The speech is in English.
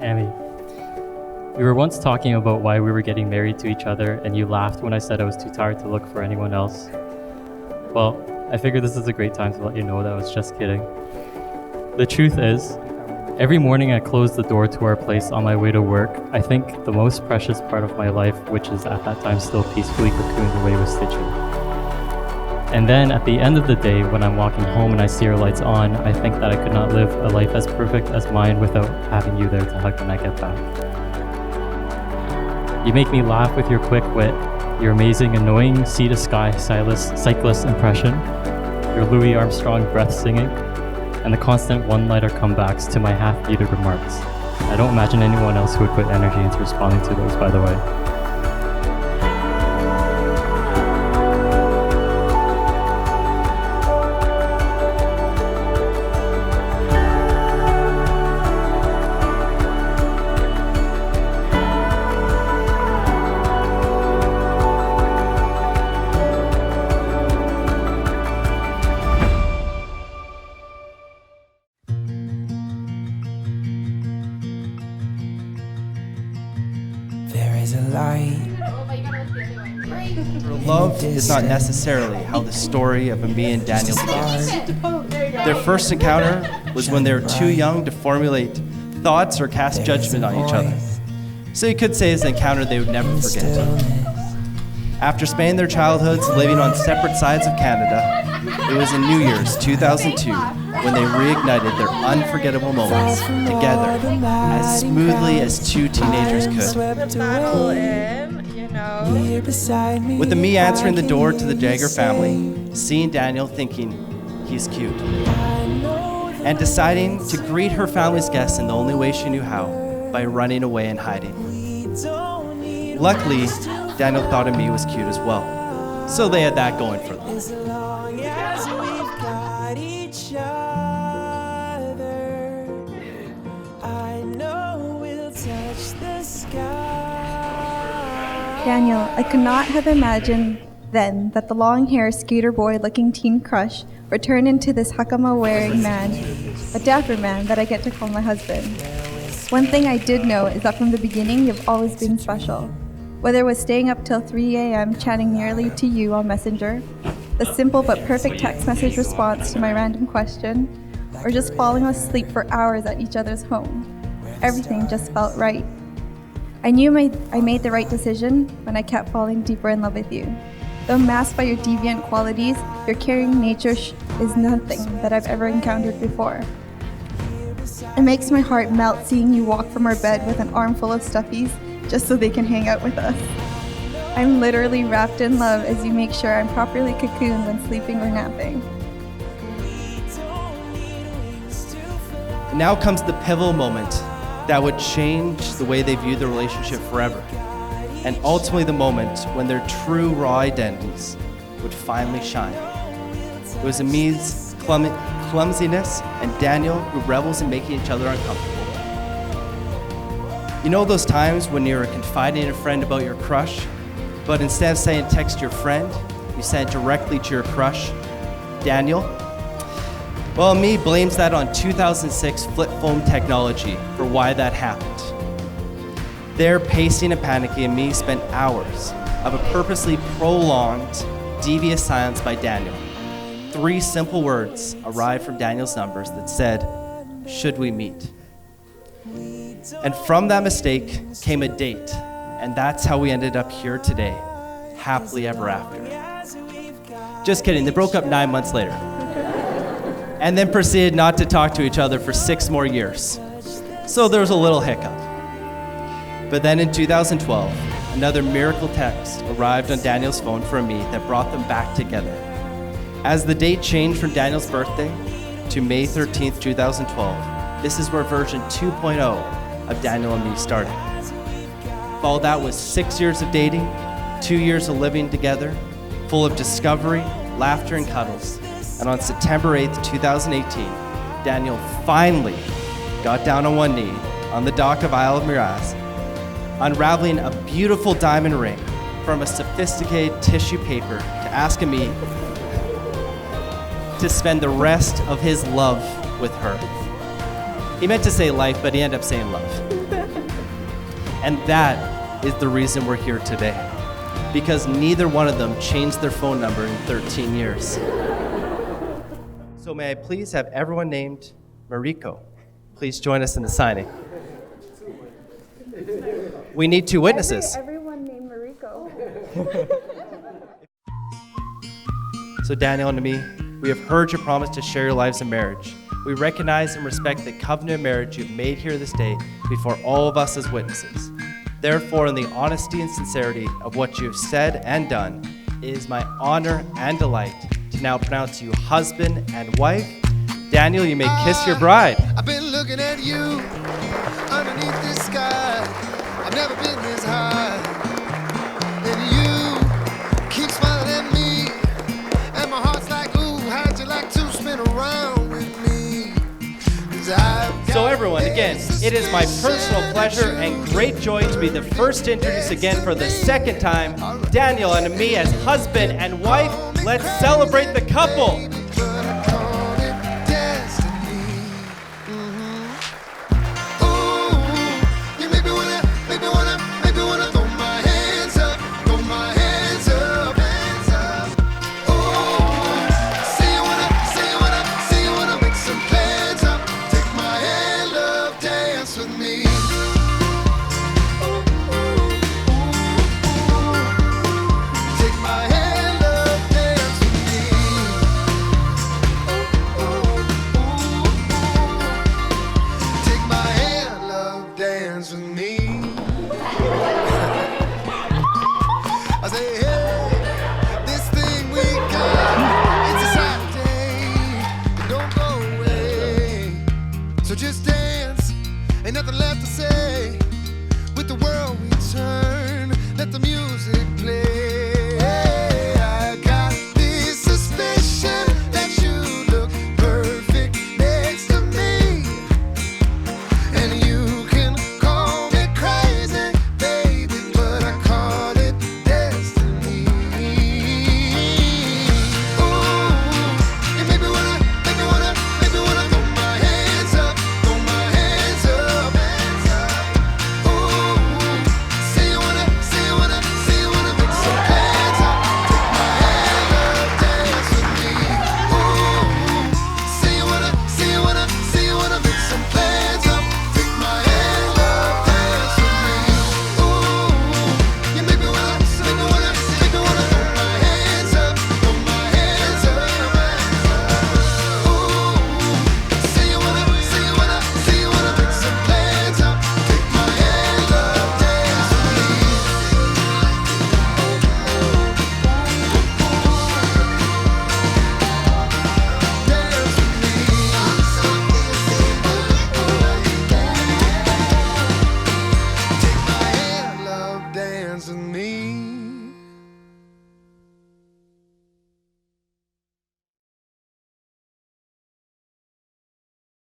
Amy, we were once talking about why we were getting married to each other, and you laughed when I said I was too tired to look for anyone else. Well, I figured this is a great time to let you know that I was just kidding. The truth is, every morning I close the door to our place on my way to work, I think the most precious part of my life, which is at that time still peacefully cocooned away with Stitchy. And then at the end of the day, when I'm walking home and I see your lights on, I think that I could not live a life as perfect as mine without having you there to hug when I get back. You make me laugh with your quick wit, your amazing, annoying sea-to-sky cyclist impression, your Louis Armstrong breath singing, and the constant one-liner comebacks to my half-muted remarks. I don't imagine anyone else who would put energy into responding to those, by the way. There is a light. Love is not necessarily how the story of me and Daniel begins. Their first encounter was when they were too young to formulate thoughts or cast judgment on each other. So you could say it's an encounter they would never forget. After spending their childhoods living on separate sides of Canada, it was in New Year's 2002 when they reignited their unforgettable moments together as smoothly as two teenagers could. With the me answering the door to the Jagger family, seeing Daniel thinking he's cute, and deciding to greet her family's guests in the only way she knew how, by running away and hiding. Luckily, Daniel thought of me was cute as well, so they had that going for them. Daniel, I could not have imagined then that the long-haired skater boy-looking teen crush would turn into this hakama-wearing man, a dapper man that I get to call my husband. One thing I did know is that from the beginning you've always been special. Whether it was staying up till 3 a.m. chatting nearly to you on Messenger, the simple but perfect text message response to my random question, or just falling asleep for hours at each other's home. Everything just felt right. I knew I made the right decision when I kept falling deeper in love with you. Though masked by your deviant qualities, your caring nature is nothing that I've ever encountered before. It makes my heart melt seeing you walk from our bed with an armful of stuffies just so they can hang out with us. I'm literally wrapped in love as you make sure I'm properly cocooned when sleeping or napping. Now comes the pivotal moment that would change the way they view the relationship forever, and ultimately the moment when their true raw identities would finally shine. It was Amy's clumsiness and Daniel who revels in making each other uncomfortable. You know those times when you're confiding in a friend about your crush, but instead of saying text your friend, you send it directly to your crush, Daniel? Well, me blames that on 2006 flip phone technology for why that happened. There, pacing and panicking, and me spent hours of a purposely prolonged, devious silence by Daniel. 3 simple words arrived from Daniel's numbers that said, "Should we meet?" And from that mistake came a date, and that's how we ended up here today, happily ever after. Just kidding, they broke up 9 months later. And then proceeded not to talk to each other for 6 more years. So there was a little hiccup. But then in 2012, another miracle text arrived on Daniel's phone from me that brought them back together. As the date changed from Daniel's birthday to May 13th, 2012, this is where version 2.0 of Daniel and me started. Followed that was 6 years of dating, 2 years of living together, full of discovery, laughter, and cuddles. And on September 8th, 2018, Daniel finally got down on one knee on the dock of Isle of Miraz, unraveling a beautiful diamond ring from a sophisticated tissue paper to ask me to spend the rest of his love with her. He meant to say life, but he ended up saying love. And that is the reason we're here today, because neither one of them changed their phone number in 13 years. So may I please have everyone named Mariko please join us in the signing. We need 2 witnesses. Everyone named Mariko. So Daniel and me, we have heard your promise to share your lives in marriage. We recognize and respect the covenant of marriage you've made here this day before all of us as witnesses. Therefore, in the honesty and sincerity of what you have said and done, it is my honor and delight to now pronounce you husband and wife. Daniel, you may kiss your bride. I've been looking at you underneath this sky. I've never been this high. And you keep smiling at me. And my heart's like, ooh, how'd you like to spin around with me? 'Cause I've So everyone, again, it is my personal pleasure and great joy to be the first to introduce again for the second time Daniel and me as husband and wife. Let's celebrate the couple. Just dance, ain't nothing left to say. With the world we turn, let the music play. I got this suspicion that you look perfect next to me. And you can call me crazy, baby, but I call it destiny. Ooh, you make me wanna throw my hands up. Dance with me.